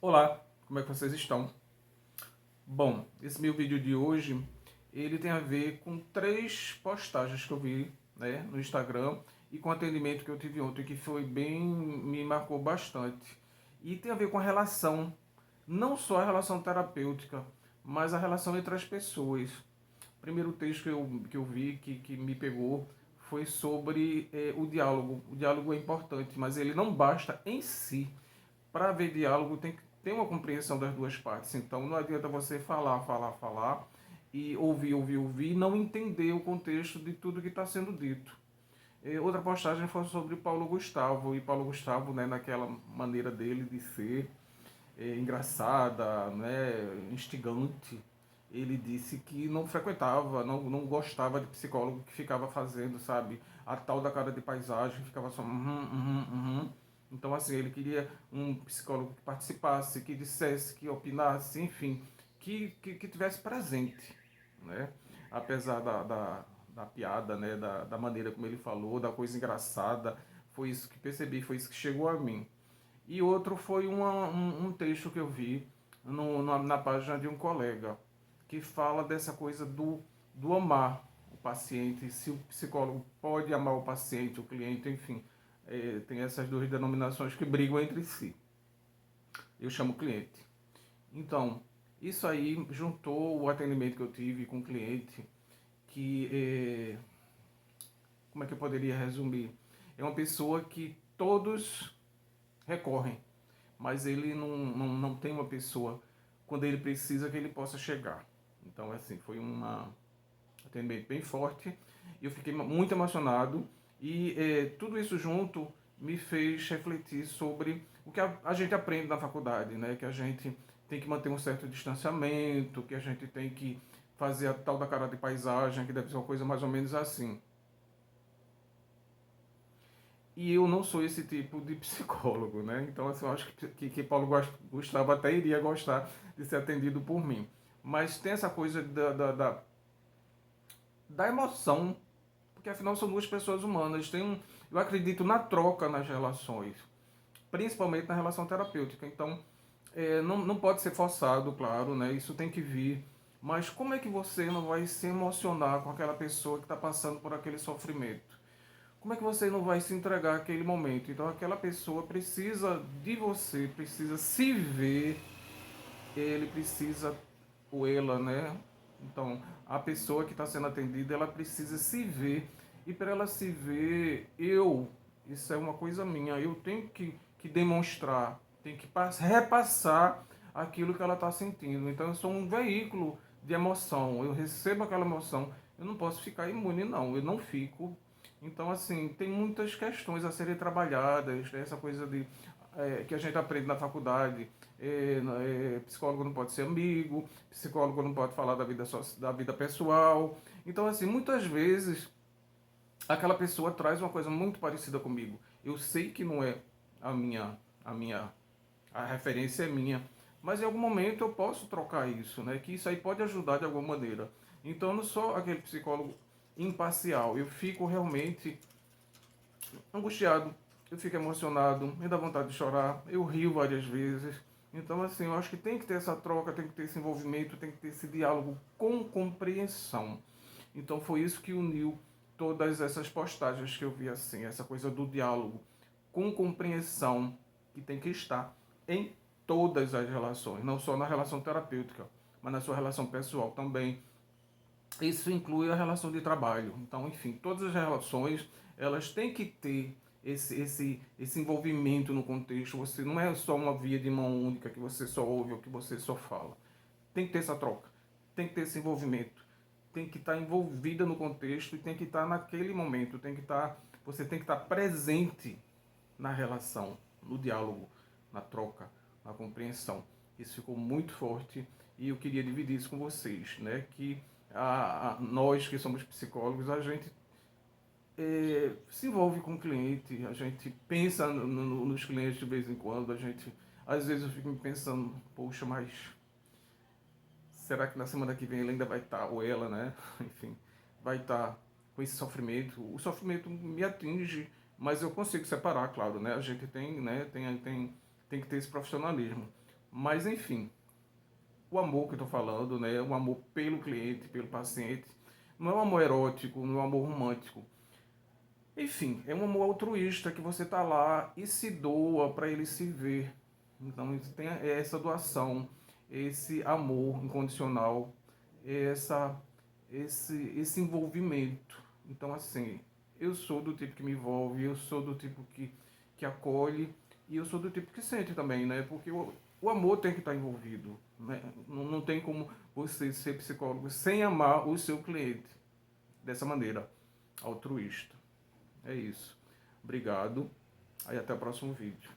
Olá, como é que vocês estão? Bom, esse meu vídeo de hoje, ele tem a ver com 3 postagens que eu vi, né, no Instagram e com o atendimento que eu tive ontem, que foi bem, me marcou bastante. E tem a ver com a relação, não só a relação terapêutica, mas a relação entre as pessoas. O primeiro texto que eu vi, que me pegou, foi sobre o diálogo. O diálogo é importante, mas ele não basta em si. Para haver diálogo tem que ter uma compreensão das duas partes. Então não adianta você falar e ouvir e não entender o contexto de tudo que está sendo dito. Outra postagem foi sobre Paulo Gustavo, e Paulo Gustavo, né, naquela maneira dele de ser, engraçada, né, instigante, ele disse que não frequentava, não gostava de psicólogo que ficava fazendo, sabe, a tal da cara de paisagem, ficava só uhum. Então, assim, ele queria um psicólogo que participasse, que dissesse, que opinasse, enfim, que tivesse presente, né? Apesar da piada, né? Da maneira como ele falou, da coisa engraçada, foi isso que percebi, foi isso que chegou a mim. E outro foi um texto que eu vi na página de um colega, que fala dessa coisa do amar o paciente, se o psicólogo pode amar o paciente, o cliente, enfim. Tem essas duas denominações que brigam entre si. Eu chamo cliente. Então, isso aí juntou o atendimento que eu tive com o cliente, que, como é que eu poderia resumir? É uma pessoa que todos recorrem, mas ele não tem uma pessoa quando ele precisa que ele possa chegar. Então, assim, foi um atendimento bem forte e eu fiquei muito emocionado e tudo isso junto me fez refletir sobre o que a gente aprende na faculdade, né? Que a gente tem que manter um certo distanciamento, que a gente tem que fazer a tal da cara de paisagem, que deve ser uma coisa mais ou menos assim. E eu não sou esse tipo de psicólogo, né? Então, assim, eu acho que Paulo Gustavo até iria gostar de ser atendido por mim. Mas tem essa coisa da emoção, porque afinal são duas pessoas humanas. Eu acredito na troca nas relações, principalmente na relação terapêutica. Então, não pode ser forçado, claro, né? Isso tem que vir. Mas como é que você não vai se emocionar com aquela pessoa que está passando por aquele sofrimento? Como é que você não vai se entregar àquele momento? Então aquela pessoa precisa de você, precisa se ver, ele precisa, ou ela, né? Então a pessoa que está sendo atendida, ela precisa se ver. E para ela se ver, isso é uma coisa minha, eu tenho que demonstrar, tenho que repassar aquilo que ela está sentindo. Então eu sou um veículo de emoção, eu recebo aquela emoção, eu não posso ficar imune, não, eu não fico. Então, assim, tem muitas questões a serem trabalhadas, né? Essa coisa de que a gente aprende na faculdade. Psicólogo não pode ser amigo, psicólogo não pode falar da vida pessoal. Então, assim, muitas vezes aquela pessoa traz uma coisa muito parecida comigo. Eu sei que não é a minha, a minha, a referência é minha, mas em algum momento eu posso trocar isso, né? Que isso aí pode ajudar de alguma maneira. Então, eu não sou aquele psicólogo imparcial. Eu fico realmente angustiado, eu fico emocionado, me dá vontade de chorar, eu rio várias vezes. Então, assim, eu acho que tem que ter essa troca, tem que ter esse envolvimento, tem que ter esse diálogo com compreensão. Então, foi isso que uniu todas essas postagens que eu vi, assim, essa coisa do diálogo com compreensão que tem que estar em todas as relações, não só na relação terapêutica, mas na sua relação pessoal também. Isso inclui a relação de trabalho. Então, enfim, todas as relações, elas têm que ter esse envolvimento no contexto. Você não é só uma via de mão única que você só ouve ou que você só fala. Tem que ter essa troca, tem que ter esse envolvimento, tem que estar envolvida no contexto e tem que estar naquele momento, você tem que estar presente na relação, no diálogo, na troca, na compreensão. Isso ficou muito forte e eu queria dividir isso com vocês, né? Que nós que somos psicólogos, a gente se envolve com o cliente, a gente pensa nos clientes de vez em quando, às vezes eu fico pensando, poxa, mas será que na semana que vem ele ainda vai estar, ou ela, né? Enfim, vai estar com esse sofrimento. O sofrimento me atinge, mas eu consigo separar, claro, né? A gente tem, né? Tem que ter esse profissionalismo. Mas enfim, o amor que eu tô falando, né? O amor pelo cliente, pelo paciente, não é um amor erótico, não é um amor romântico. Enfim, é um amor altruísta que você tá lá e se doa para ele se ver. Então isso tem essa doação, esse amor incondicional, essa, esse envolvimento. Então assim, eu sou do tipo que me envolve, eu sou do tipo que acolhe e eu sou do tipo que sente também, né? Porque o amor tem que estar envolvido, né? Não tem como você ser psicólogo sem amar o seu cliente dessa maneira, altruísta. É isso. Obrigado. Aí até o próximo vídeo.